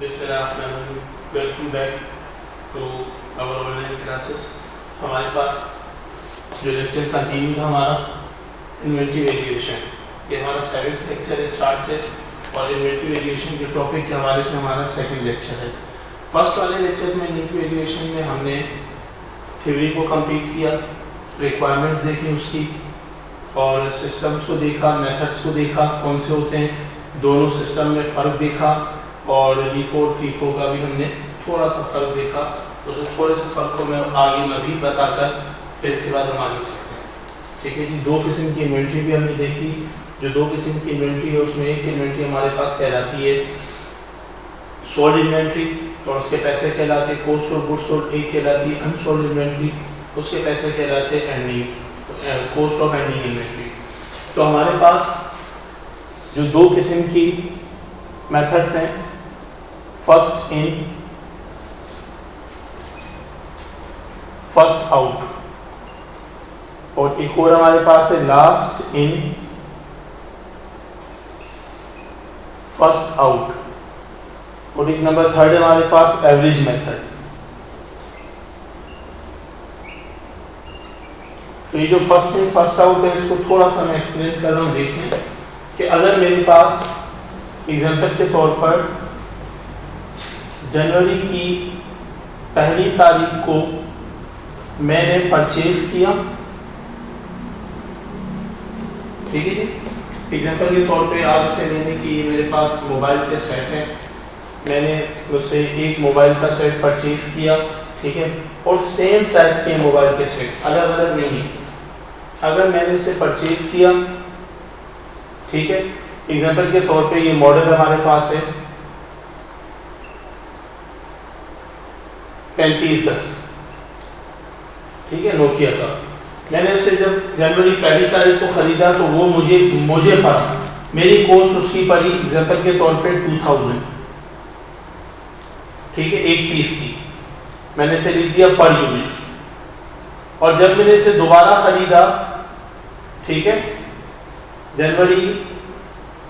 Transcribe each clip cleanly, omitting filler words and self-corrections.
Welcome back to our online classes. हमारे पास जो लेक्चर कंटिन्यू था हमारा इन्वेंटरी वैल्यूएशन, ये हमारा 7th लेक्चर स्टार्ट से, और इन्वेंटरी वैल्यूएशन के टॉपिक के हवाले से हमारा 2nd लेक्चर है। फर्स्ट वाले लेक्चर में इन्वेंटरी वैल्यूएशन में हमने थ्योरी को कंप्लीट किया, रिक्वायरमेंट्स देखी उसकी, और सिस्टम्स को देखा, मेथड्स को देखा कौन से होते हैं, दोनों सिस्टम में फ़र्क देखा, और LIFO और FIFO का भी हमने थोड़ा सा फ़र्क देखा। तो उस थोड़े से फ़र्क को मैं आगे मज़ीद बताकर फिर इसके बाद हम आगे चलते हैं। ठीक है जी। दो किस्म की इन्वेंट्री भी हमने देखी। जो दो किस्म की इन्वेंट्री है उसमें एक इन्वेंट्री हमारे पास कहलाती है सोल्ड इन्वेंट्री, और उसके पैसे कहलाते हैं कॉस्ट ऑफ गुड्स सोल्ड। एक कहलाती है अनसोल्ड इन्वेंट्री, उसके पैसे कहलाते हैं ending cost of ending inventory. तो हमारे पास जो दो किस्म की मेथड्स हैं, फर्स्ट इन फर्स्ट आउट, और एक और हमारे पास है लास्ट इन फर्स्ट आउट, और एक नंबर थर्ड है हमारे पास एवरेज मेथड। तो ये जो फर्स्ट इन फर्स्ट आउट है इसको थोड़ा सा मैं एक्सप्लेन कर रहा हूँ। देखें कि अगर मेरे पास एग्जाम्पल के तौर पर जनवरी की पहली तारीख को मैंने परचेज किया, ठीक है जी। एग्जाम्पल के तौर पे आप इसे लेने की मेरे पास मोबाइल के सेट हैं, मैंने उससे एक मोबाइल का सेट परचेज किया, ठीक है, और सेम टाइप के मोबाइल के सेट अलग अलग नहीं। अगर मैंने इसे परचेज किया, ठीक है, एग्जाम्पल के तौर पे ये मॉडल हमारे पास है 3510, ठीक है, नोकिया का। मैंने उसे जब जनवरी पहली तारीख को ख़रीदा तो वो मुझे पड़ा, मेरी कॉस्ट उसकी पड़ी एग्जाम्पल के तौर पे 2000, ठीक है, एक पीस की। मैंने इसे लिख दिया पर यूनिट। और जब मैंने इसे दोबारा ख़रीदा, ठीक है, जनवरी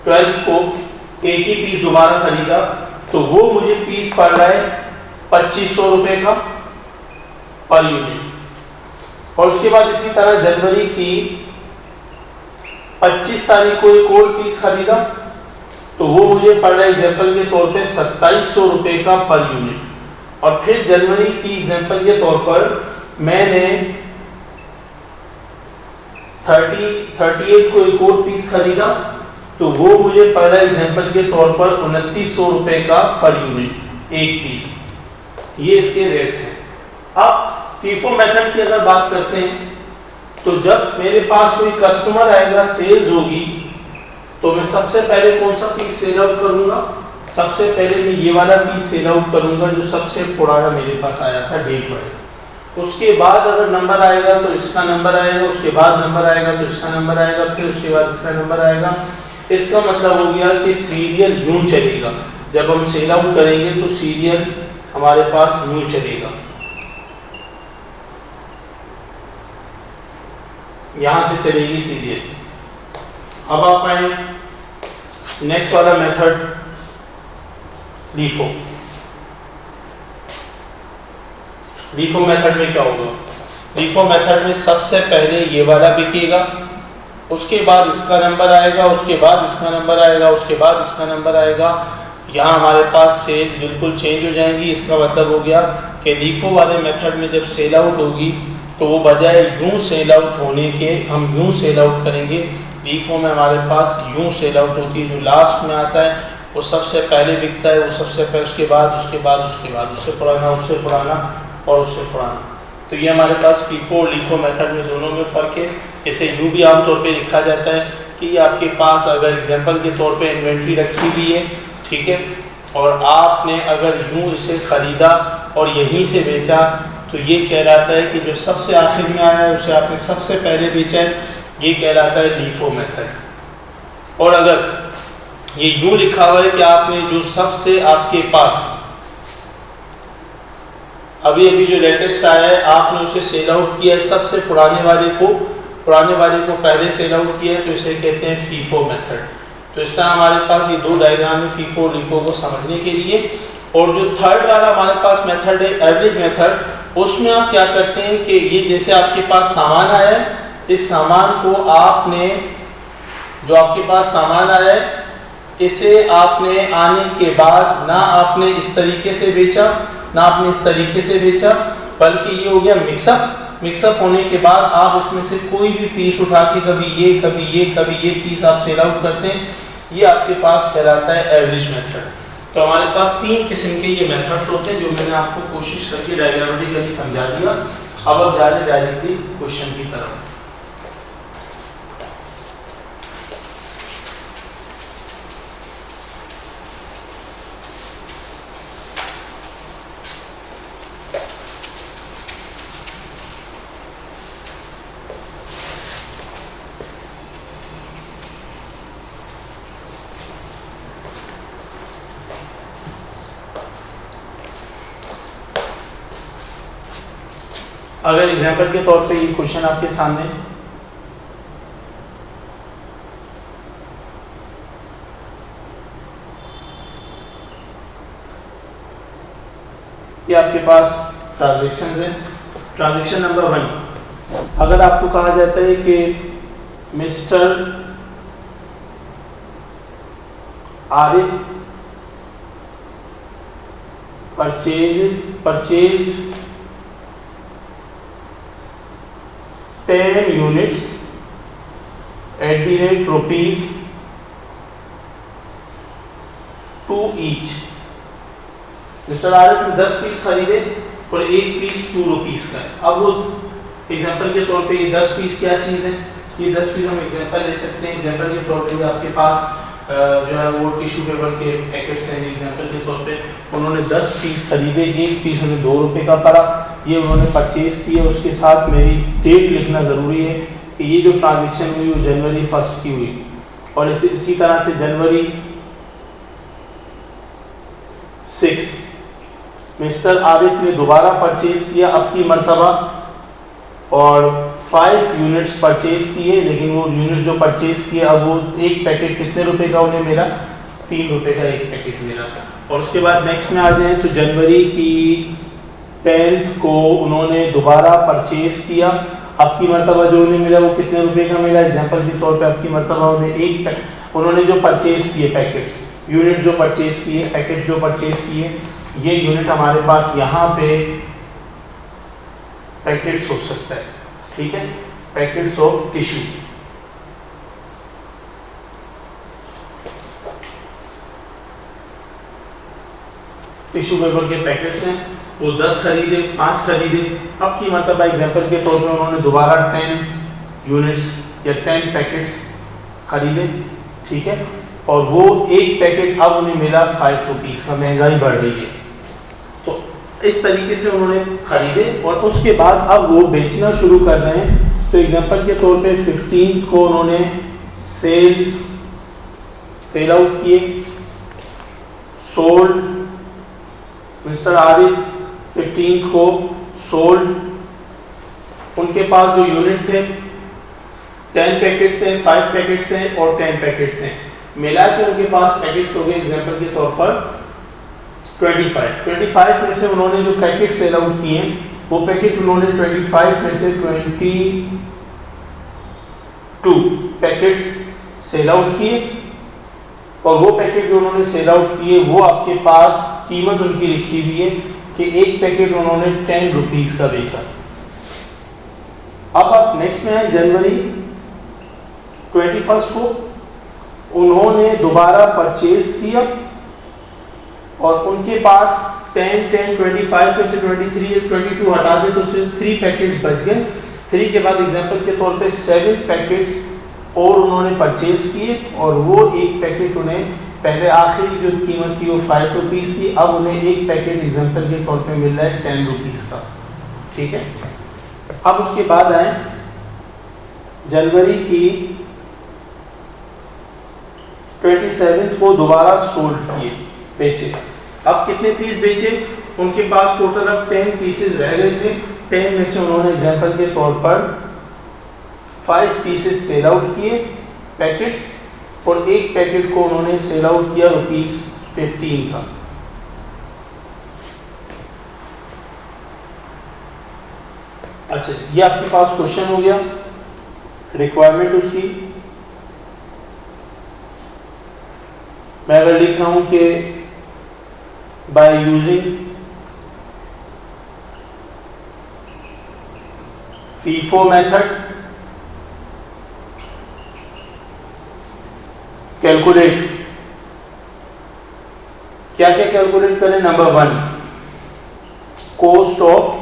12 को एक ही पीस दोबारा ख़रीदा, तो वो मुझे पीस पड़ रहा है 2500 रुपये का पर यूनिट। और उसके बाद इसी तरह जनवरी की 25 तारीख को एक और पीस खरीदा, तो वो मुझे पड़ रहा है एग्जाम्पल के तौर पे 2700 रुपये का पर यूनिट। और फिर जनवरी की एग्जाम्पल के तौर पर मैंने 38 को एक और पीस खरीदा, तो वो मुझे पड़ रहा है एग्जाम्पल के तौर पर 2900 रुपये का पर यूनिट एक पीस। ये इसके रेट्स हैं। अब FIFO मेथड की अगर बात करते हैं, तो जब मेरे पास कोई कस्टमर आएगा, सेल्स होगी, तो मैं सबसे पहले कौन सा पीस सेल आउट करूंगा? सबसे पहले मैं ये वाला पीस सेल आउट करूंगा जो सबसे पुराना मेरे पास आया था डेट वाइज। उसके बाद अगर नंबर आएगा तो इसका नंबर आएगा, उसके बाद नंबर आएगा तो इसका नंबर आएगा, फिर उसके बाद इसका नंबर आएगा। इसका मतलब हो गया कि सीरियल यूं चलेगा। जब हम सेल आउट करेंगे तो सीरियल हमारे पास यूं चलेगा, यहां से चलेगी सीरियल। अब आप आए नेक्स्ट वाला मेथड LIFO। LIFO मेथड में क्या होगा? LIFO मेथड में सबसे पहले ये वाला बिकेगा, उसके बाद इसका नंबर आएगा, उसके बाद इसका नंबर आएगा, उसके बाद इसका नंबर आएगा। यहाँ हमारे पास सेल्स बिल्कुल चेंज हो जाएंगी। इसका मतलब हो गया कि LIFO वाले मेथड में जब सेल आउट होगी तो वो बजाय यूं सेल आउट होने के हम यूं सेल आउट करेंगे। LIFO में हमारे पास यूं सेल आउट होती है, जो लास्ट में आता है वो सबसे पहले बिकता है, वो सबसे पहले, उसके बाद उसके बाद उसके बाद उससे पुराना, उससे पुराना और उससे पुराना। तो ये हमारे पास FIFO और LIFO मेथड में दोनों में फ़र्क है। इसे यूँ भी आमतौर पे लिखा जाता है कि आपके पास अगर एग्जाम्पल के तौर पे इन्वेंट्री रखी हुई है, ठीक है, और आपने अगर यूँ इसे ख़रीदा और यहीं से बेचा, तो ये कहलाता है कि जो सबसे आखिर में आया है उसे आपने सबसे पहले बेचा है, ये कहलाता है LIFO मेथड। और अगर ये यूँ लिखा हुआ है कि आपने जो सबसे आपके पास अभी अभी जो लेटेस्ट आया है आपने उसे सेल आउट किया है, सबसे पुराने वाले को पहले सेल आउट किया है, तो इसे कहते हैं FIFO मेथड। तो इस तरह हमारे पास ये दो डायग्राम है FIFO और LIFO को समझने के लिए। और जो थर्ड वाला हमारे पास मेथड है एवरेज मेथड, उसमें आप क्या करते हैं कि ये जैसे आपके पास सामान आया है, इस सामान को आपने, जो आपके पास सामान आया है, इसे आपने आने के बाद ना आपने इस तरीके से बेचा ना आपने इस तरीके से बेचा, बल्कि ये हो गया मिक्सअप। मिक्सअप होने के बाद आप इसमें से कोई भी पीस उठा के कभी ये कभी ये कभी ये पीस आप सेल आउट करते हैं, ये आपके पास कहलाता है एवरेज मेथड। तो हमारे पास 3 किस्म के ये मेथड्स होते हैं जो मैंने आपको कोशिश करके डायग्रामेटिकली समझा दिया। अब जा रहे डायरेक्टली क्वेश्चन की तरफ। अगर एग्जांपल के तौर पे ये क्वेश्चन आपके सामने, ये आपके पास ट्रांजैक्शंस है। ट्रांजैक्शन नंबर 1, अगर आपको कहा जाता है कि mister Arif purchased 10 units at the rate rupees 2 each। Mister Arif ने 10 पीस खरीदे और एक पीस 2 रुपीस का है। अब वो एग्जांपल के तौर पे ये 10 पीस क्या चीज़ है, ये 10 पीस हम एग्जांपल ले सकते हैं। एग्जांपल के तौर पे आपके पास जो है वो टिश्यू पेपर के पैकेट्स हैं। एग्जांपल के तौर पे उन्होंने 10 पीस खरीदे, एक पीस उन्हें 2 रुपये का पड़ा, ये उन्होंने परचेज किया। उसके साथ मेरी डेट लिखना ज़रूरी है कि ये जो ट्रांजैक्शन हुई वो जनवरी 1 की हुई, और इसी तरह से जनवरी 6 मिस्टर आरिफ ने दोबारा परचेज किया अब की मरतबा, और 5 यूनिट्स परचेज किए, लेकिन वो यूनिट्स जो परचेज किए अब वो एक पैकेट कितने रुपए का उन्हें मिला, 3 रुपए का एक पैकेट मिला। और उसके बाद नेक्स्ट में आ जाए तो जनवरी की 10th को उन्होंने दोबारा परचेज किया, अब की मरतबा जो उन्हें मिला वो कितने रुपए का मिला। एग्जांपल के तौर पे अब की मरतबा उन्होंने जो परचेज किए पैकेट्स, यूनिट जो परचेज किए, पैकेट जो परचेज किए, ये यूनिट हमारे पास यहाँ पे पैकेट्स हो सकता है, ठीक है, packets of tissue. Tissue paper के पैकेट्स हैं, वो 10 खरीदे, 5 खरीदे, अब की मतलब एग्जांपल के तौर पे उन्होंने दोबारा 10 यूनिट्स या 10 पैकेट्स खरीदे, ठीक है, और वो एक पैकेट अब उन्हें मिला 5 रुपीज़ का। महंगाई बढ़ रही है, तो इस तरीके से उन्होंने खरीदे और उसके बाद अब वो बेचना शुरू कर रहे हैं। तो एग्जांपल के तौर पे 15 को उन्होंने सेल आउट किए, सोल्ड, मिस्टर आरिफ 15 को सोल्ड, उनके पास जो यूनिट थे 10 पैकेट्स हैं, 5 पैकेट्स हैं और 10 पैकेट्स हैं, मिला के उनके पास पैकेट्स हो गए एग्जांपल के तौर पर 25 में से उन्होंने जो पैकेट सेल आउट किए वो पैकेट उन्होंने 25 में से 22 पैकेट्स सेल आउट किए, और वो पैकेट जो उन्होंने सेल आउट किए वो आपके पास कीमत उनकी लिखी हुई है कि एक पैकेट उन्होंने 10 रुपीज़ का बेचा। अब आप नेक्स्ट में आए, जनवरी 21 को उन्होंने दोबारा परचेज किया और उनके पास 10, 25 में से 23 या 22 हटा दे तो सिर्फ 3 पैकेट्स बच गए। 3 के बाद एग्जांपल के तौर पे 7 पैकेट्स और उन्होंने परचेज किए, और वो एक पैकेट उन्हें पहले आखिरी जो कीमत थी वो 5 रुपीज़ थी, अब उन्हें एक पैकेट एग्जांपल के तौर पे मिल रहा है 10 रुपीज़ का, ठीक है। अब उसके बाद आए जनवरी की 27 को दोबारा सोल्ड किए, बेचे। अब कितने पीस बेचे, उनके पास टोटल अब 10 पीसेस रह गए थे। 10 में से उन्होंने एग्जांपल के तौर पर 5 पीसेस सेल आउट किए पैकेट्स, और एक पैकेट को उन्होंने सेल आउट किया ₹15 का। अच्छा, ये आपके पास क्वेश्चन हो गया, रिक्वायरमेंट उसकी। मैं अगर लिख रहा हूं कि by using FIFO method calculate, क्या क्या कैलकुलेट करें? Number 1, cost of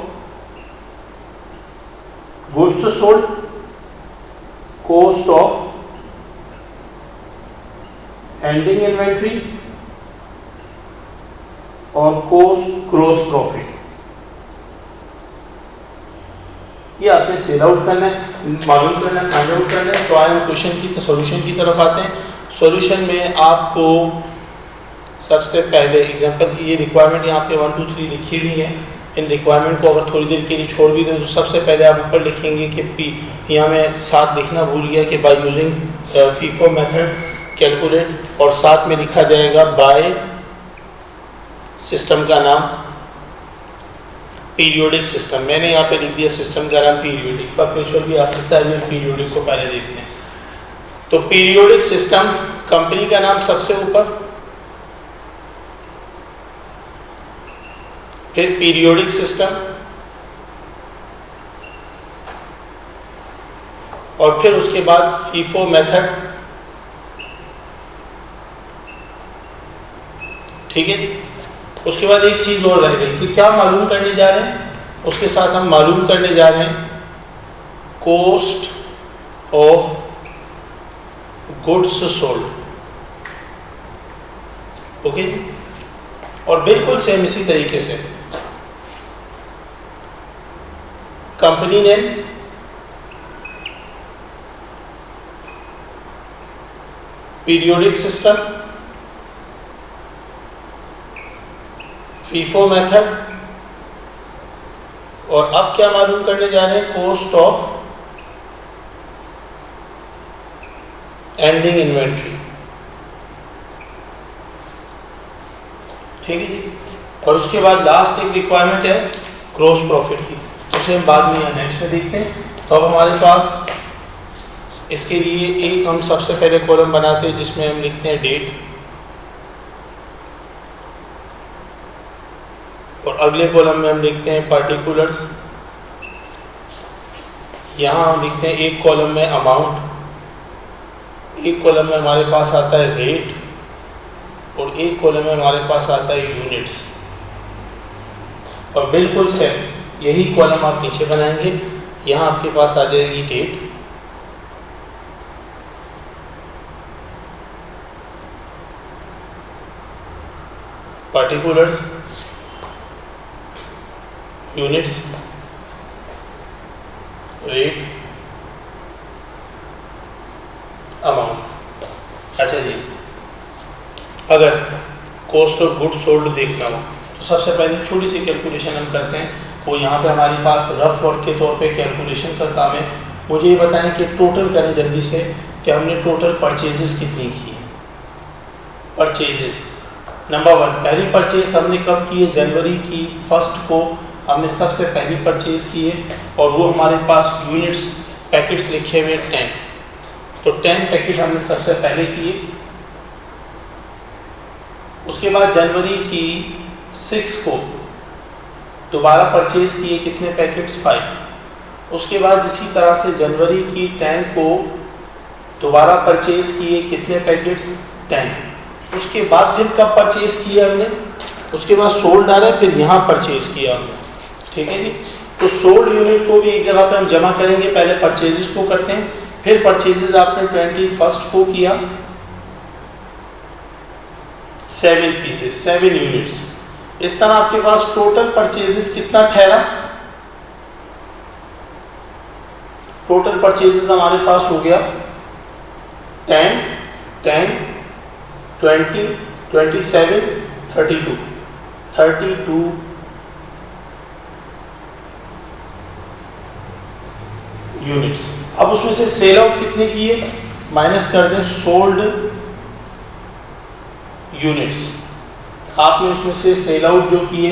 goods sold, cost of ending inventory और कॉस्ट ग्रॉस प्रॉफिट। ये आपने सेल आउट करना है, मालूम करना है, फाइंड आउट करना है। तो आए हम क्वेश्चन की सॉल्यूशन की तरफ आते हैं। सॉल्यूशन में आपको सबसे पहले एग्जांपल की ये रिक्वायरमेंट यहाँ पे 1 2 3 लिखी हुई है। इन रिक्वायरमेंट को अगर थोड़ी देर के लिए छोड़ भी दें तो सबसे पहले आप ऊपर लिखेंगे कि पी, यहाँ मैं साथ लिखना भूल गया कि by using FIFO method calculate, और साथ में लिखा जाएगा बाय सिस्टम का नाम पीरियोडिक सिस्टम। मैंने यहाँ पे लिख दिया सिस्टम का नाम पीरियोडिक, परपेचुअल भी आ सकता है, हम पीरियोडिक को पहले देखते हैं। तो पीरियोडिक सिस्टम, कंपनी का नाम सबसे ऊपर, फिर पीरियोडिक सिस्टम, और फिर उसके बाद FIFO मेथड। ठीक है, उसके बाद एक चीज और रह गई कि क्या मालूम करने जा रहे हैं, उसके साथ हम मालूम करने जा रहे हैं cost of goods sold. Okay जी, और बिल्कुल सेम इसी तरीके से company name, periodic system, FIFO method, और अब क्या मालूम करने जा रहे हैं? Cost of ending inventory. ठीक है जी, और उसके बाद लास्ट एक रिक्वायरमेंट है ग्रॉस प्रॉफिट की, उसे हम बाद में या नेक्स्ट में देखते हैं। तो अब हमारे पास इसके लिए एक हम सबसे पहले कॉलम बनाते हैं जिसमें हम लिखते हैं डेट, और अगले कॉलम में हम लिखते हैं पार्टिकुलर्स। यहाँ हम लिखते हैं एक कॉलम में अमाउंट, एक कॉलम में हमारे पास आता है रेट, और एक कॉलम में हमारे पास आता है यूनिट्स। और बिल्कुल सेम यही कॉलम आप नीचे बनाएंगे, यहाँ आपके पास आ जाएगी date, particulars, units, rate, amount. अच्छा जी, अगर कॉस्ट ऑफ गुड्स सोल्ड देखना हो तो सबसे पहले छोटी सी कैलकुलेशन हम करते हैं। वो यहाँ पे हमारे पास रफ वर्क के तौर पे कैलकुलेशन का काम है। मुझे ये बताएं कि टोटल करें जल्दी से कि हमने टोटल परचेजेस कितनी की है। परचेजेस नंबर 1, पहली परचेज हमने कब की है? जनवरी की 1 को हमने सबसे पहली परचेज की है, और वो हमारे पास यूनिट्स पैकेट्स लिखे हुए 10, तो 10 पैकेट हमने सबसे पहले किए। उसके बाद जनवरी की 6 को दोबारा परचेज किए, कितने पैकेट्स? 5। उसके बाद इसी तरह से जनवरी की 10 को दोबारा परचेज किए, कितने पैकेट्स? 10। उसके बाद फिर कब परचेज किया हमने? उसके बाद सोल्ड डाला, फिर यहाँ परचेज किया हमने। ठीक है जी, तो सोल्ड यूनिट को भी एक जगह पे हम जमा करेंगे, पहले परचेजेस को करते हैं, फिर परचेजेस आपने 21 को किया, 7 पीसेस, 7 यूनिट्स। इस तरह आपके पास टोटल परचेजेस कितना ठहरा? टोटल परचेजेस हमारे पास हो गया 10, 10, 20, 27, 32 यूनिट्स। अब उसमें से सेल आउट कितने किए? माइनस कर दें सोल्ड यूनिट्स। आपने उसमें से सेल आउट जो किए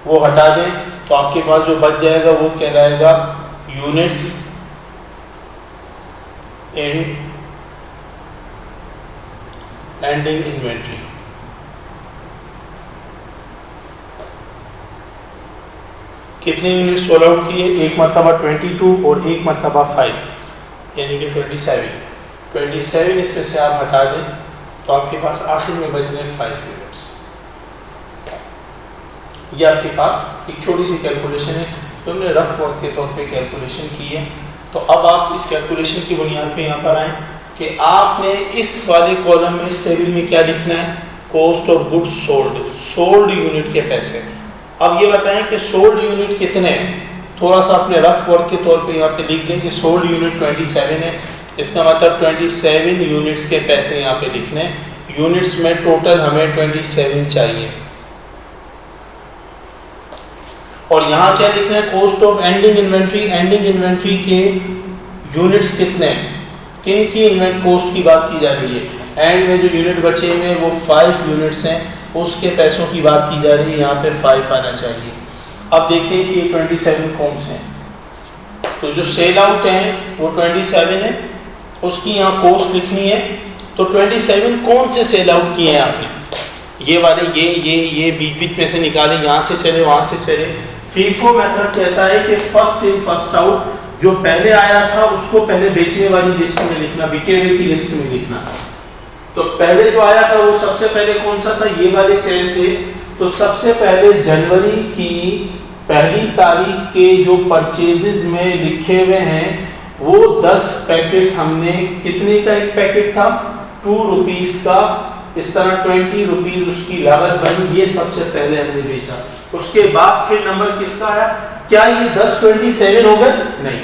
वो हटा दें, तो आपके पास जो बच जाएगा वो कहलाएगा यूनिट्स इन एंडिंग इन्वेंट्री। कितने यूनिट सोल्ड आउट किए? एक मरतबा 22 और एक मरतबा 5, यानी कि 27 इसमें से आप हटा दें तो आपके पास आखिर में बच गए 5 यूनिट्स। ये आपके पास एक छोटी सी कैलकुलेशन है जो हमने रफ वर्क के तौर पे कैलकुलेशन की है। तो अब आप इस कैलकुलेशन की बुनियाद पे यहाँ पर आए कि आपने इस वाले कॉलम में, इस टेबल में क्या लिखना है? Cost of goods sold, sold unit के पैसे। अब ये बताएं कि सोल्ड यूनिट कितने हैं? थोड़ा सा अपने रफ वर्क के तौर पे यहाँ पे लिख दें कि सोल्ड यूनिट 27 है। इसका मतलब 27 यूनिट्स के पैसे यहाँ पे लिखने हैं। यूनिट्स में टोटल हमें 27 चाहिए। और यहाँ क्या लिखना है? Cost of ending inventory. Ending inventory के यूनिट्स कितने हैं? किन की इन्वेंट कॉस्ट की बात की जा रही है? एंड में जो यूनिट बचे हुए वो 5 यूनिट्स हैं, उसके पैसों की बात की जा रही है। यहाँ पे 5 आना चाहिए। अब देखते हैं कि ये 27 कौन से हैं। तो जो सेल आउट हैं वो 27 है, उसकी यहाँ कॉस्ट लिखनी है। तो 27 कौन से सेल आउट किए हैं आपने? ये वाले, ये बीच बीच में से निकाले, यहाँ से चले वहाँ से चले। फीफो मेथड कहता है कि फर्स्ट इन फर्स्ट आउट, जो पहले आया था उसको पहले बेचने वाली लिस्ट में लिखना, बिके हुए की लिस्ट में लिखना। तो पहले जो आया था वो सबसे पहले कौन सा था? ये वाले 10 थे। तो सबसे पहले जनवरी की पहली तारीख के जो परचेजेस में लिखे हुए हैं वो 10 पैकेट्स हमने, कितने का एक पैकेट था? 2 रुपीस का। इस तरह 20 रुपीज उसकी लागत बनी। ये सबसे पहले हमने बेचा। उसके बाद फिर नंबर किसका आया? क्या ये 10 27 हो गए? नहीं,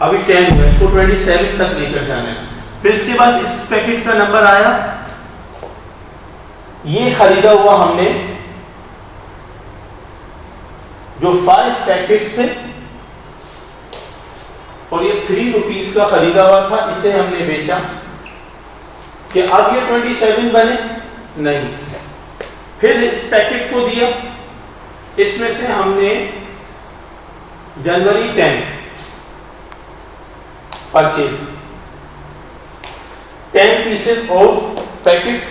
अभी 10 हुआ, इसको 27 तक लेकर जाना है। फिर इसके बाद इस पैकेट का नंबर आया, ये खरीदा हुआ हमने जो 5 पैकेट्स थे, और ये 3 रुपीस का खरीदा हुआ था, इसे हमने बेचा। कि अब ये 27 बने? नहीं। फिर इस पैकेट को दिया, इसमें से हमने जनवरी 10 परचेज 10 पीसेस और पैकेट्स,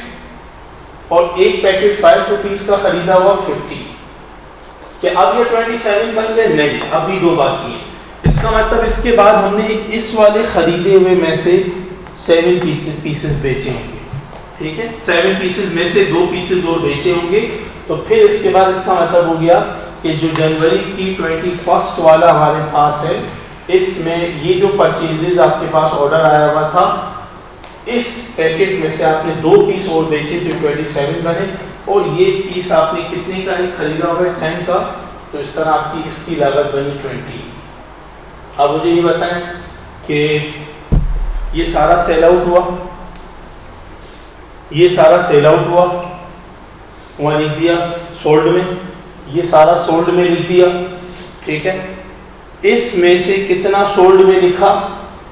और एक पैकेट 5 रुपीस का खरीदा हुआ 50। कि अब ये 27 बन गए? नहीं, अभी 2 बाकी है। इसका मतलब इसके बाद हमने इस वाले खरीदे हुए में से 7 पीसेस बेचे होंगे। ठीक है, 7 पीसेस में से 2 पीसेस और बेचे होंगे। तो फिर इसके बाद इसका मतलब हो गया कि जो जनवरी की 21 वाला हमारे पास है, इसमें ये जो परचेजेस आपके पास ऑर्डर आया हुआ था, इस पैकेट में से आपने 2 पीस और बेचे तो 27 बने, और ये पीस आपने कितने का ही खरीदा हुआ है? 10 का। तो इस तरह आपकी इसकी लागत बनी 20। अब मुझे ये बताएं कि ये सारा सेल आउट हुआ, ये सारा सेल आउट हुआ, वहाँ लिख दिया सोल्ड में, ये सारा सोल्ड में लिख दिया। ठीक है, इसमें से कितना सोल्ड में लिखा?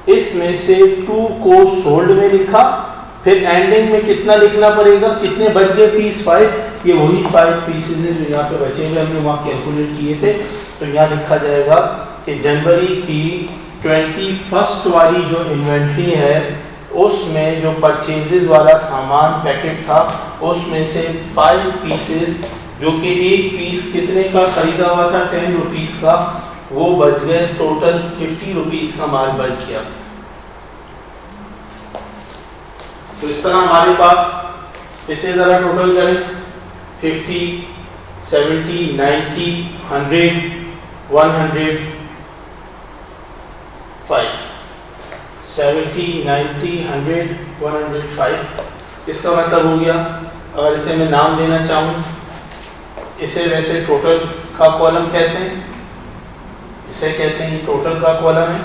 इसमें से 2 को सोल्ड में लिखा। फिर एंडिंग में कितना लिखना पड़ेगा? कितने बच गए पीस? 5। ये वही 5 पीसेस हैं जो यहाँ पे बचे हुए, हमने वहाँ कैलकुलेट किए थे। तो यहाँ लिखा जाएगा कि जनवरी की 21 वाली जो इन्वेंट्री है, उसमें जो परचेजेस वाला सामान पैकेट था, उसमें से 5 पीसेस, जो कि एक पीस कितने का खरीदा हुआ था? 10 रुपीस का, वो बच गए। टोटल 50 रुपीस का माल बच गया। तो इस तरह हमारे पास, इसे जरा टोटल करें, 50, 70, 90, 100, 100, 5, 70, 90, 100, 105। इसका मतलब हो गया, अगर इसे मैं नाम देना चाहूँ, इसे वैसे टोटल का कॉलम कहते हैं, इसे कहते हैं ये टोटल का कॉलम है,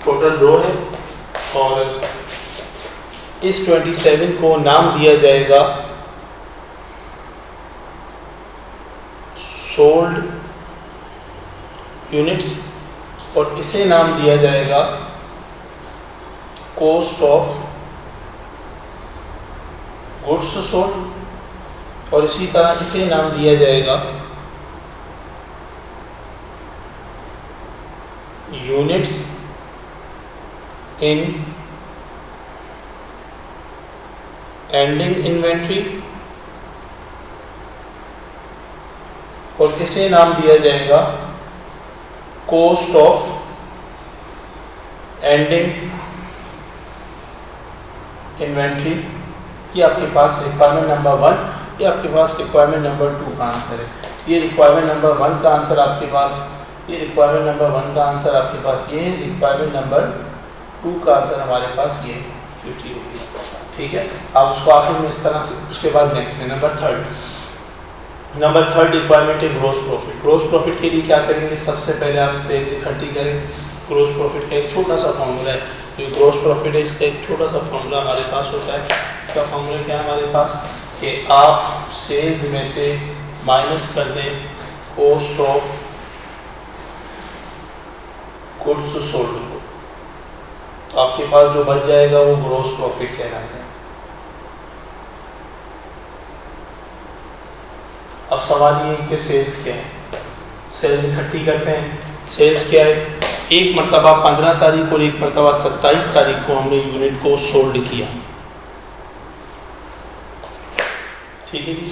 टोटल रो है। और इस 27 को नाम दिया जाएगा सोल्ड यूनिट्स, और इसे नाम दिया जाएगा कॉस्ट ऑफ गुड्स सोल्ड, और इसी तरह इसे नाम दिया जाएगा यूनिट्स इन एंडिंग इन्वेंट्री, और इसे नाम दिया जाएगा कॉस्ट ऑफ एंडिंग इन्वेंट्री। ये आपके पास रिक्वायरमेंट नंबर 1, ये आपके पास रिक्वायरमेंट नंबर 2 का आंसर है। ये रिक्वायरमेंट नंबर 1 का आंसर आपके पास, ये रिक्वायरमेंट नंबर 1 का आंसर आपके पास ये है, रिक्वायरमेंट नंबर 2 का आंसर हमारे पास ये 50 रुपीज़। ठीक है, आप उसको आखिर में इस तरह से, उसके बाद नेक्स्ट में नंबर थर्ड रिक्वायरमेंट है ग्रॉस प्रॉफिट। ग्रॉस प्रॉफिट के लिए क्या करेंगे, सबसे पहले आप सेल्स इकट्ठी करें। ग्रॉस प्रॉफिट का एक छोटा सा फॉर्मूला है, जो ग्रॉस प्रॉफिट है इसका एक छोटा सा फॉर्मूला हमारे पास होता है। इसका फॉर्मूला क्या है हमारे पास, कि आप सेल्स में से माइनस कर दें कॉस्ट ऑफ गुड्स सोल्ड को, तो आपके पास जो बच जाएगा वो ग्रॉस प्रॉफिट कहलाता है। अब सवाल ये है कि सेल्स क्या है, सेल्स इकट्ठी करते हैं। सेल्स क्या है, एक मरतबा 15 तारीख और एक मरतबा 27 तारीख को हमने यूनिट को सोल्ड किया। ठीक है जी,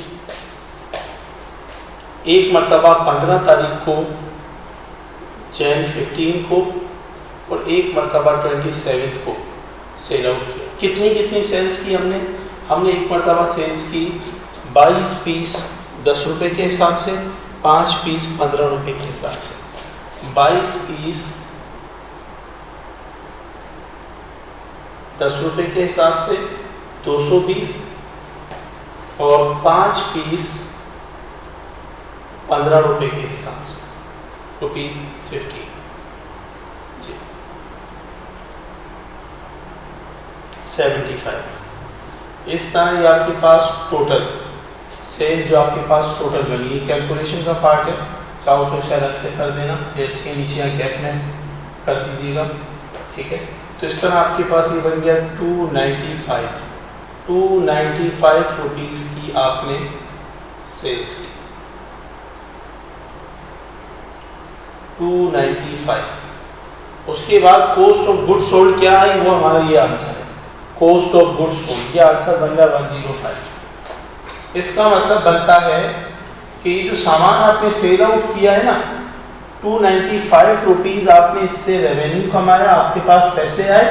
एक मरतबा 15 तारीख को जैन 15 को और एक मरतबा 27 को सेल आउट किया। कितनी सेल्स की हमने एक मरतबा सेल्स की 22 पीस 10 रुपये के हिसाब से, 5 पीस 15 रुपये के हिसाब से। 22 पीस 10 रुपये के हिसाब से 220 और 5 पीस 15 रुपये के हिसाब से ₹50 जी 75। इस तरह ये आपके पास टोटल सेल जो आपके पास टोटल बनी है, कैलकुलेशन का पार्ट है, चाहो तो इसे अलग से कर देना या इसके नीचे या गैप में कर दीजिएगा। ठीक है, तो इस तरह आपके पास ये बन गया 295 रुपीज़ की आपने सेल्स की, 295। उसके बाद कॉस्ट ऑफ गुड्स सोल्ड क्या है, वो हमारा ये आंसर है, कॉस्ट ऑफ गुड्स सोल्ड। ये आंसर बन गया 105। इसका मतलब बनता है कि जो सामान आपने सेल आउट किया है ना, 295 रुपीज़ आपने इससे रेवेन्यू कमाया, आपके पास पैसे आए,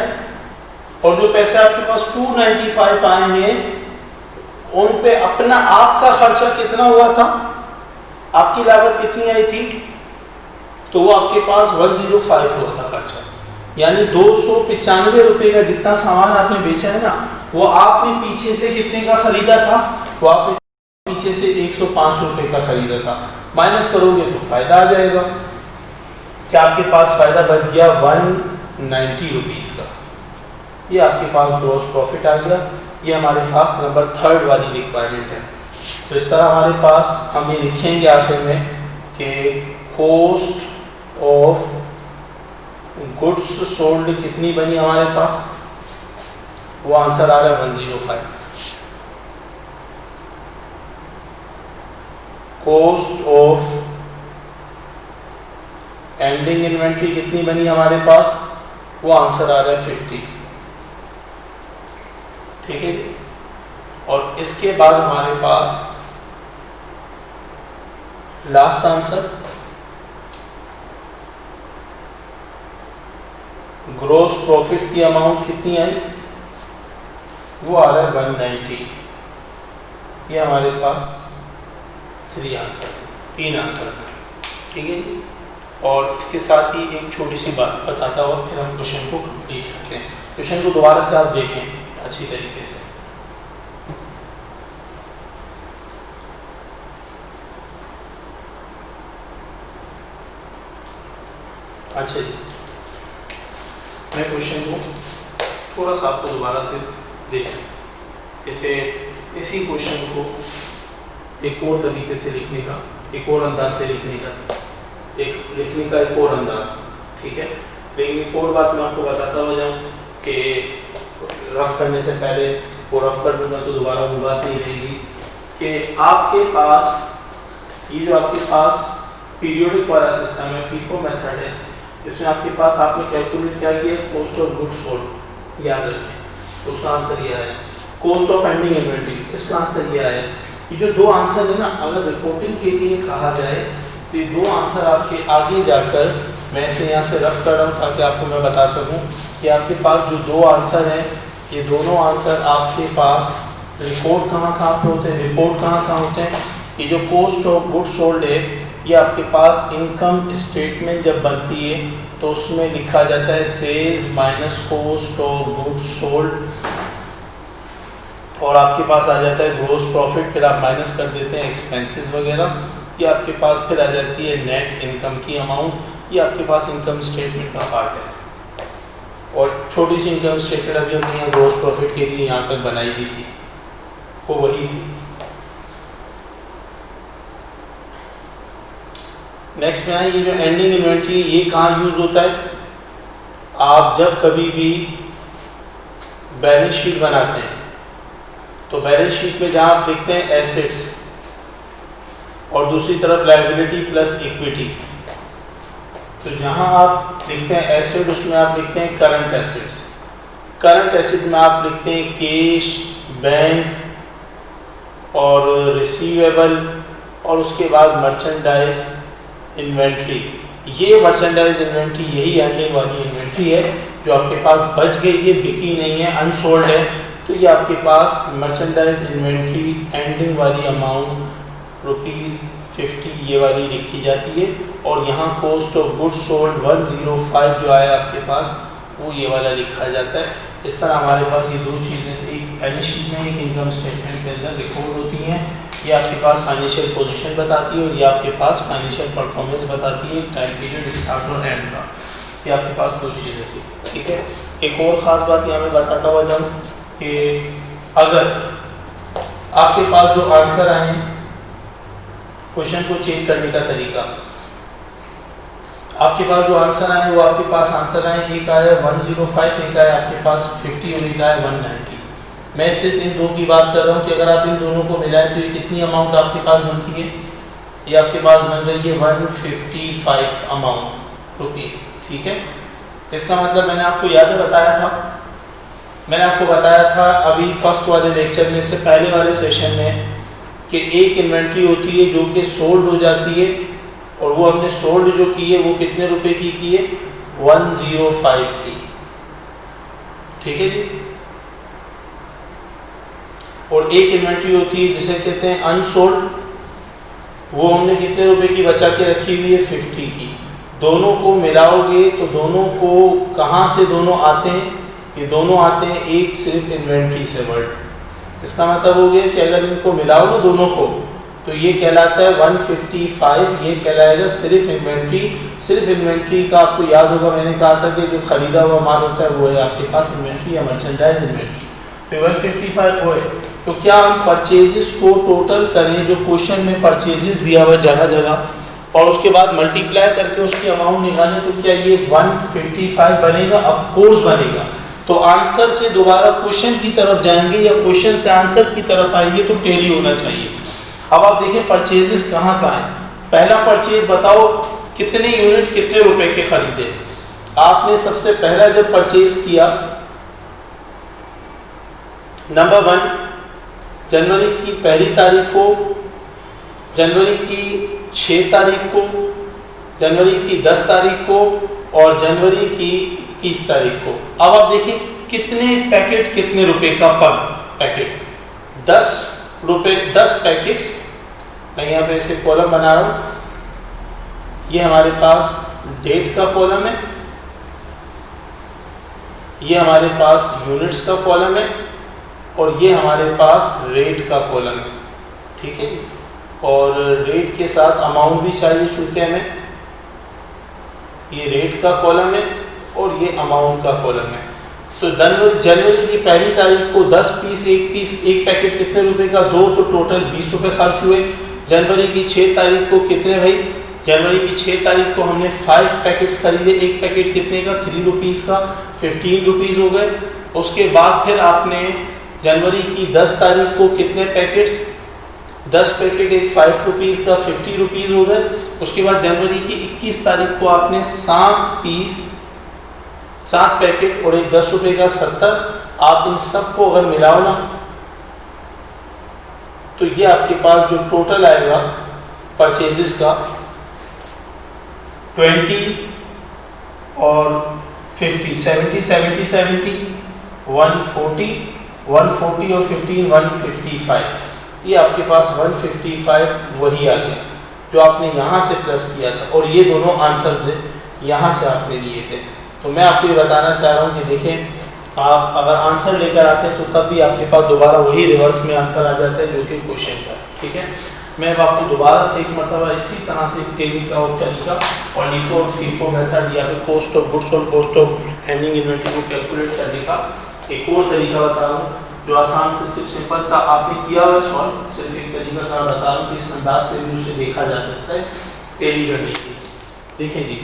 और जो पैसे आपके पास 295 आए हैं उन पे अपना आपका खर्चा कितना हुआ था, आपकी लागत कितनी आई थी, तो वो आपके पास 105 हुआ था खर्चा। यानी 295 रुपये का जितना सामान आपने बेचा है ना, वो आपने पीछे से कितने का खरीदा था, वो आपने पीछे से 105 रुपये का खरीदा था। माइनस करोगे तो फायदा आ जाएगा, क्या आपके पास फायदा बच गया 190 रुपीज़ का। ये आपके पास ग्रॉस प्रॉफिट आ गया। ये हमारे पास नंबर 3 वाली रिक्वायरमेंट है। तो इस तरह हमारे पास हम ये लिखेंगे आखिर में कि कॉस्ट ऑफ गुड्स सोल्ड कितनी बनी हमारे पास, वो आंसर आ रहा है 105। कॉस्ट ऑफ एंडिंग इन्वेंट्री कितनी बनी हमारे पास, वो आंसर आ रहा है 50। ठीक है, और इसके बाद हमारे पास लास्ट आंसर ग्रॉस प्रॉफिट की अमाउंट कितनी आई, वो आ रहा है 190। ये हमारे पास 3 आंसर्स हैं, 3 आंसर्स हैं। ठीक है जी, और इसके साथ ही एक छोटी सी बात बताता हुआ फिर हम क्वेश्चन को कंप्लीट करते हैं। क्वेश्चन को दोबारा से आप देखें अच्छी तरीके से। अच्छा जी, मैं क्वेश्चन को थोड़ा सा आपको दोबारा से देखें, इसी क्वेश्चन को एक और तरीके से लिखने का, एक और अंदाज से लिखने का एक और अंदाज। ठीक है, लेकिन एक और बात मैं आपको बताता हुआ जाऊँ कि रफ करने से पहले वो रफ कर दूंगा तो दोबारा वो बात नहीं रहेगी कि आपके पास ये जो आपके पास पीरियोडिक वाला सिस्टम है, फीफो मेथड है, इसमें आपके पास आपने कैलकुलेट क्या किया, कॉस्ट ऑफ गुड्स सोल्ड, याद रखें, तो उसका आंसर ये आया। कॉस्ट ऑफ एंडिंग इन्वेंटरी, इसका आंसर ये आया। ये जो दो आंसर है ना, अगर रिपोर्टिंग के लिए कहा जाए तो ये दो आंसर आपके आगे जाकर, मैं इसे यहाँ से रफ कर रहा हूँ ताकि आपको मैं बता सकूँ कि आपके पास जो दो आंसर हैं, ये दोनों आंसर आपके पास रिपोर्ट कहाँ पे होते हैं, रिपोर्ट कहाँ होते हैं। ये जो कॉस्ट ऑफ गुड्स सोल्ड है, ये आपके पास इनकम स्टेटमेंट जब बनती है तो उसमें लिखा जाता है sales minus cost of goods sold, और आपके पास आ जाता है ग्रॉस प्रॉफिट, फिर आप माइनस कर देते हैं एक्सपेंसेस वगैरह, ये आपके पास फिर आ जाती है नेट इनकम की अमाउंट, ये आपके पास इनकम स्टेटमेंट का पार्ट है। और छोटी सी इनकम स्टेटमेंट अभी हमने यहाँ ग्रॉस प्रॉफिट के लिए यहाँ तक बनाई भी थी, वो वही थी। नेक्स्ट में आए ये जो एंडिंग इन्वेंट्री, ये कहाँ यूज होता है, आप जब कभी भी बैलेंस शीट बनाते हैं तो बैलेंस शीट में जहाँ आप लिखते हैं एसेट्स और दूसरी तरफ लायबिलिटी प्लस इक्विटी, तो जहाँ आप लिखते हैं एसेट उसमें आप लिखते हैं करंट एसेट्स, करंट एसेट में आप लिखते हैं कैश, बैंक और रिसीवेबल, और उसके बाद मर्चेंडाइज इन्वेंट्री। ये मर्चेंडाइज इन्वेंट्री यही एंडिंग वाली इन्वेंट्री है जो आपके पास बच गई है, बिकी नहीं है, अनसोल्ड है, तो ये आपके पास मर्चेंडाइज इन्वेंट्री एंडिंग वाली अमाउंट ₹50 ये वाली लिखी जाती है। और यहाँ कॉस्ट ऑफ गुड्स सोल्ड 105 जो आया आपके पास, वो ये वाला लिखा जाता है। इस तरह हमारे पास ये दो चीज़ें से, एक बैलेंस शीट में एक इनकम स्टेटमेंट के अंदर रिकॉर्ड होती हैं। ये आपके पास फाइनेंशियल पोजीशन बताती है और ये आपके पास फाइनेंशियल परफॉर्मेंस बताती है, टाइम पीरियड स्टार्ट और एंड का। ये आपके पास दो चीज़ें थी, ठीक है। एक और ख़ास बात यहाँ मैं बताता हुआ जाऊँ कि अगर आपके पास जो आंसर आए क्वेश्चन को चेंज करने का तरीका, आपके पास जो आंसर आए वो आपके पास आंसर आए, एक आया 105, एक आया आपके पास 50 और एक आया 190। मैं सिर्फ इन दो की बात कर रहा हूँ कि अगर आप इन दोनों को मिलाएं तो ये कितनी अमाउंट आपके पास बनती है, ये आपके पास बन रही है 155 अमाउंट रुपीज़, ठीक है। इसका मतलब मैंने आपको याद है बताया था, मैंने आपको बताया था अभी फर्स्ट वाले लेक्चर में, इससे पहले वाले सेशन में, कि एक इन्वेंट्री होती है जो कि सोल्ड हो जाती है, और वो हमने सोल्ड जो की है वो कितने रुपए की है, 105 की, ठीक है जी। और एक इन्वेंट्री होती है जिसे कहते हैं अनसोल्ड, वो हमने कितने रुपए की बचा के रखी हुई है, 50 की। दोनों को मिलाओगे तो दोनों को कहाँ से दोनों आते हैं, ये दोनों आते हैं एक सिर्फ इन्वेंट्री से वर्ड। इसका मतलब हो गया कि अगर इनको मिलाओ ना दोनों को तो ये कहलाता है 155, ये कहलाएगा सिर्फ इन्वेंट्री। सिर्फ इन्वेंट्री का आपको याद होगा मैंने कहा था कि जो खरीदा हुआ माल होता है वो है आपके पास इन्वेंट्री या मर्चेंडाइज इन्वेंट्री, तो 155 वो है। तो क्या हम परचेजेस को टोटल करें, जो क्वेश्चन में परचेजेस दिया हुआ जगह जगह, और उसके बाद मल्टीप्लाई करके उसकी अमाउंट निकालें, तो क्या ये 155 बनेगा? ऑफ कोर्स बनेगा। तो आंसर से दोबारा क्वेश्चन की तरफ जाएंगे या क्वेश्चन से आंसर की तरफ आएंगे तो टैली होना चाहिए। अब आप देखिए परचेजेस कहाँ कहाँ है। पहला परचेज बताओ कितने यूनिट कितने रुपए के खरीदे। आपने सबसे पहला जब परचेज किया, नंबर 1 जनवरी की पहली तारीख को, जनवरी की 6 तारीख को, जनवरी की 10 तारीख को और जनवरी की 21 तारीख को। अब आप देखिए कितने पैकेट कितने रुपए का पर पैकेट, 10 रुपए 10 पैकेट्स। मैं यहाँ पे ऐसे कॉलम बना रहा हूँ, ये हमारे पास डेट का कॉलम है, ये हमारे पास यूनिट्स का कॉलम है और ये हमारे पास रेट का कॉलम है, ठीक है। और रेट के साथ अमाउंट भी चाहिए चूंकि हमें, ये रेट का कॉलम है और ये अमाउंट का कॉलम है। तो जनवरी की पहली तारीख को 10 पीस, एक पैकेट कितने रुपए का, 2, तो टोटल 20 रुपए खर्च हुए। जनवरी की 6 तारीख को कितने भाई, जनवरी की 6 तारीख को हमने 5 पैकेट्स खरीदे, एक पैकेट कितने का, 3 रुपीज़ का, 15 रुपीज़ हो गए। उसके बाद फिर आपने जनवरी की 10 तारीख को कितने पैकेट्स, 10 पैकेट एक 5 रुपीज़ का 50 रुपीज़ हो गए। उसके बाद जनवरी की 21 तारीख को आपने 7 पैकेट और एक 10 रुपये का 70, आप इन सब को अगर मिलाओ ना तो ये आपके पास जो टोटल आएगा परचेजेस का 20 और 50, 70 70 70 140 140 और 15 155, ये आपके पास 155 वही आ गया जो आपने यहाँ से प्लस किया था, और ये दोनों आंसर्स यहाँ से आपने लिए थे। तो मैं आपको ये बताना चाह रहा हूँ कि देखें, आप अगर आंसर लेकर आते हैं तो तब भी आपके पास दोबारा वही रिवर्स में आंसर आ जाता है जो कि क्वेश्चन का। ठीक है, मैं अब आपको दोबारा से एक मरतबा इसी तरह से टेली का और तरीका और LIFO और FIFO मेथड या फिर कॉस्ट ऑफ गुड्स और कॉस्ट ऑफ हैंडलिंग इन्वेंटरी को कैलकुलेट करने का एक और तरीका बता रहा हूँ जो आसान से सिर्फ सिंपल सा आपने किया हुआ सॉल्व, सिर्फ एक तरीका का बता रहा हूँ कि इस अंदाज से भी उसे देखा जा सकता है टेली करने के लिए। देखें जी,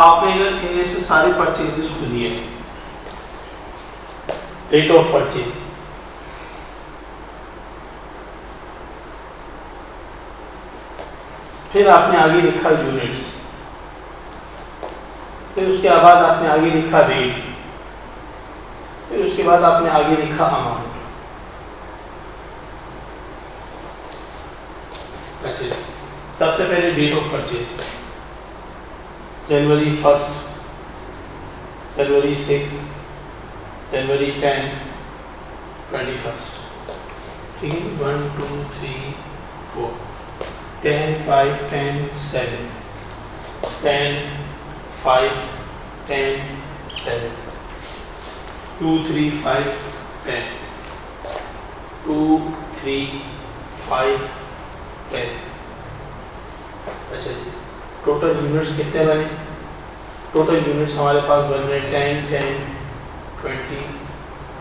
आपने अगर इनमें से सारे परचेजेस को लिए, रेट ऑफ परचेज, फिर आपने आगे लिखा यूनिट्स, फिर उसके बाद आपने आगे लिखा रेट, फिर उसके बाद आपने आगे लिखा अमाउंट। अच्छा, सबसे पहले डेट ऑफ परचेज, जनवरी 1, जनवरी 6, जनवरी 10, 21, ठीक है, 1 2 3 4 10 5 10 7 10 5 10 7 2 3 5 10 2 3 5 10। अच्छा जी, टोटल यूनिट्स कितने बने? टोटल यूनिट्स हमारे पास बन रहे 10 10 20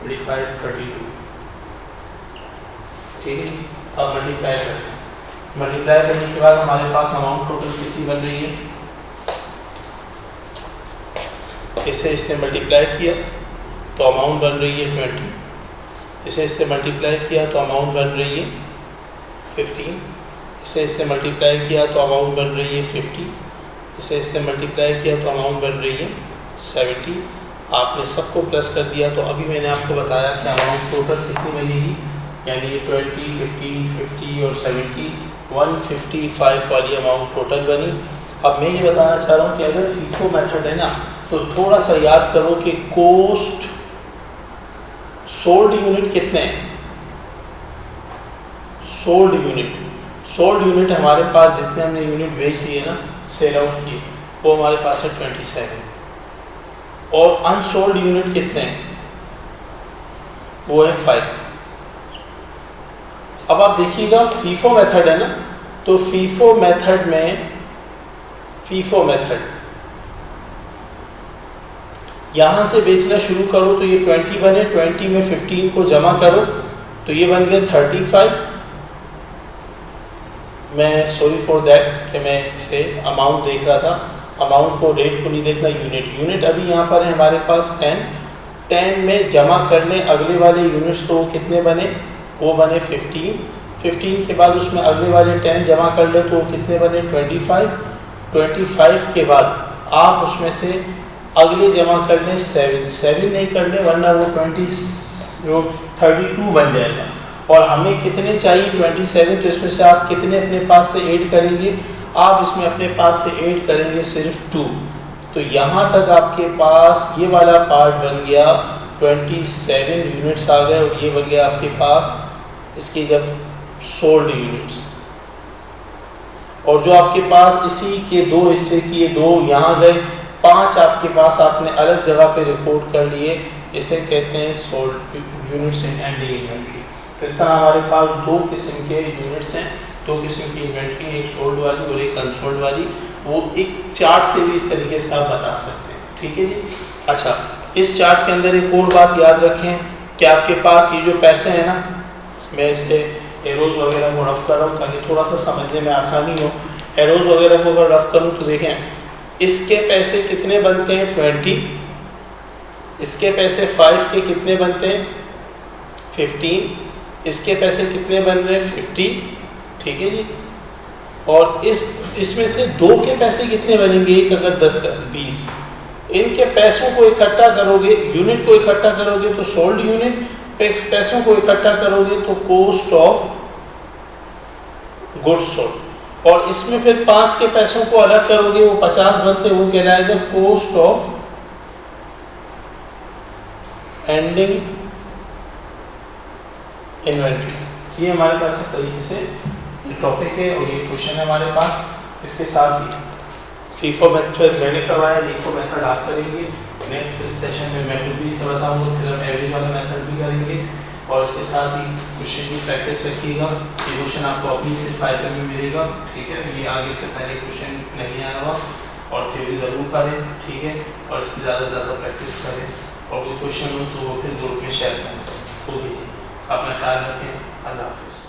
25 32। ठीक है, अब मल्टीप्लाई करते हैं। मल्टीप्लाई करने के बाद हमारे पास अमाउंट टोटल कितनी बन रही है? इससे मल्टीप्लाई किया तो अमाउंट बन रही है 20, इससे मल्टीप्लाई किया तो अमाउंट बन रही है 15, इससे मल्टीप्लाई किया तो अमाउंट बन रही है 50, इससे मल्टीप्लाई किया तो अमाउंट बन रही है 70। आपने सबको प्लस कर दिया तो अभी मैंने आपको बताया कि अमाउंट टोटल कितनी बनेगी, यानी 20 15 50 और 70 155 वाली अमाउंट टोटल बनी। अब मैं ये बताना चाह रहा हूँ कि अगर FIFO मेथड है ना तो थोड़ा सा याद करो कि कॉस्ट सोल्ड यूनिट कितने हैं? सोल्ड यूनिट हमारे पास जितने हमने यूनिट बेच लिए ना, सेल आउट किए, वो हमारे पास है 27, और अनसोल्ड यूनिट कितने हैं? वो है 5। अब आप देखिएगा FIFO मेथड है ना, तो FIFO मेथड में यहां से बेचना शुरू करो तो ये 20 बने, 20 में 15 को जमा करो तो ये बन गया 35। मैं सॉरी फॉर दैट कि मैं इसे अमाउंट देख रहा था, अमाउंट को, रेट को नहीं देखना, यूनिट अभी यहाँ पर है हमारे पास 10 में जमा करने अगले वाले यूनिट्स तो कितने बने? वो बने 15 के बाद उसमें अगले वाले 10 जमा कर ले तो वो कितने बने? 25 के बाद आप उसमें से अगले जमा कर लें 7 नहीं करने वरना वो 32 बन जाएगा, और हमें कितने चाहिए? 27। तो इसमें से आप कितने अपने पास से ऐड करेंगे? आप इसमें अपने पास से ऐड करेंगे सिर्फ 2। तो यहाँ तक आपके पास ये वाला पार्ट बन गया, 27 यूनिट्स आ गए, और ये बन गया आपके पास इसकी जब सोल्ड यूनिट्स। और जो आपके पास इसी के 2 हिस्से किए, 2 यहाँ गए, 5 आपके पास आपने अलग जगह पे रिपोर्ट कर लिए, इसे कहते हैं sold units in handling inventory. तो इस तरह हमारे पास 2 किस्म के यूनिट्स हैं, 2 किस्म की इन्वेंटरी, एक सोल्ड वाली और एक अनसोल्ड वाली। वो एक चार्ट से भी इस तरीके से आप बता सकते हैं। ठीक है जी। अच्छा, इस चार्ट के अंदर एक और बात याद रखें कि आपके पास ये जो पैसे हैं ना, मैं इसे एरोज वगैरह को रफ कर रहा हूँ ताकि थोड़ा सा समझने में आसानी हो। एरोज वगैरह को अगर रफ करूँ तो देखें, इसके पैसे कितने बनते हैं 20, इसके पैसे 5 के कितने बनते हैं 15, इसके पैसे कितने बन रहे हैं 50, ठीक है जी। और इसमें से 2 के पैसे कितने बनेंगे, एक अगर 10 का 20। इनके पैसों को इकट्ठा करोगे, यूनिट को इकट्ठा करोगे तो सोल्ड यूनिट, पैसों को इकट्ठा करोगे तो कॉस्ट ऑफ गुड्स सोल्ड। और इसमें फिर 5 के पैसों को अलग करोगे, वो 50 बनते, वो कहलाएगा कॉस्ट ऑफ एंडिंग इन्वेंट्री। ये हमारे पास इस तरीके से ये टॉपिक है और ये क्वेश्चन है हमारे पास। इसके साथ ही फीफो मेथड मैंने करवाया, लीफो मेथड आप करेंगे। नेक्स्ट सेशन में मैं खुद भी इसे बताऊंगा, फिर हम एवरेज वाला मेथड भी करेंगे और इसके साथ ही क्वेश्चन की प्रैक्टिस रखिएगा। ये क्वेश्चन आपको अपनी से 5 में मिलेगा, ठीक है। ये आगे से पहले क्वेश्चन नहीं आया हुआ और थ्योरी ज़रूर पढ़ें, ठीक है। और इसकी ज़्यादा से ज़्यादा प्रैक्टिस करें और कोई क्वेश्चन हो तो वो फिर ग्रुप में शेयर करें। तो भी अपना ख्याल रखें। अल्लाह हाफिज़।